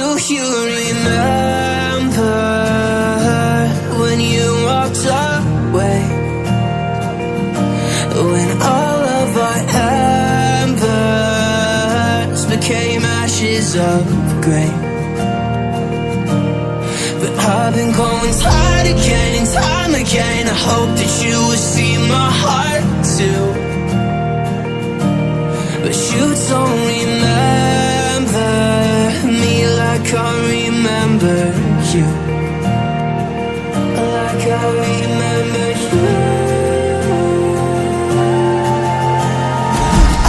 Do you remember when you walked away? When all of our embers became ashes of grey. But I've been going time again and time again. I hope that you will see my heart too. But you don't remember me like I remember you. Like I remember you.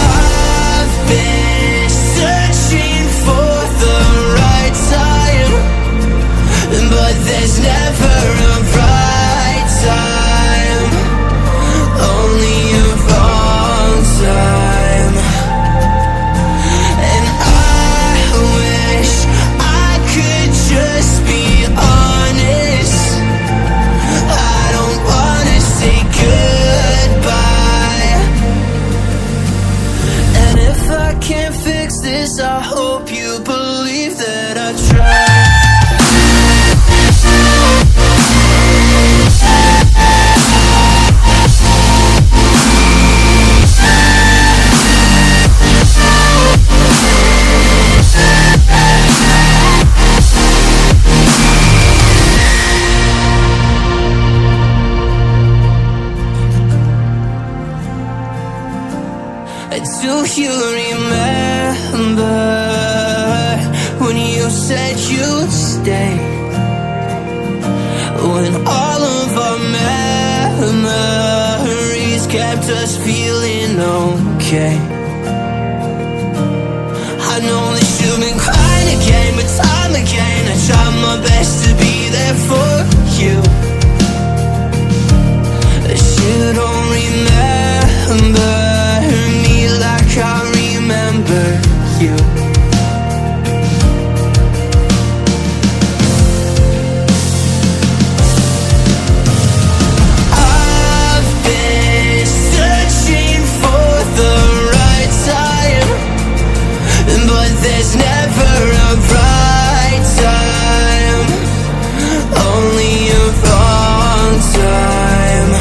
I've been searching for the right time, but there's never a right time, only a wrong time. And I wish I could just be honest. I don't wanna say goodbye. And if I can't fix this, I hope you believe that I tried. Do you remember when you said you'd stay? When all of our memories kept us feeling okay. I know that you've been crying again, but time again I tried my best to be there for you. But you don't remember like I remember you. I've been searching for the right time, but there's never a right time, only a wrong time.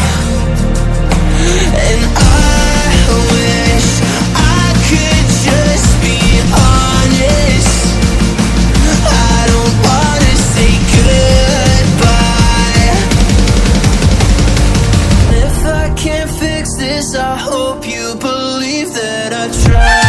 And I wish I could just be honest. I don't wanna say goodbye. If I can't fix this, I hope you believe that I tried.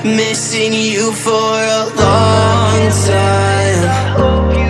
Missing you for a long time.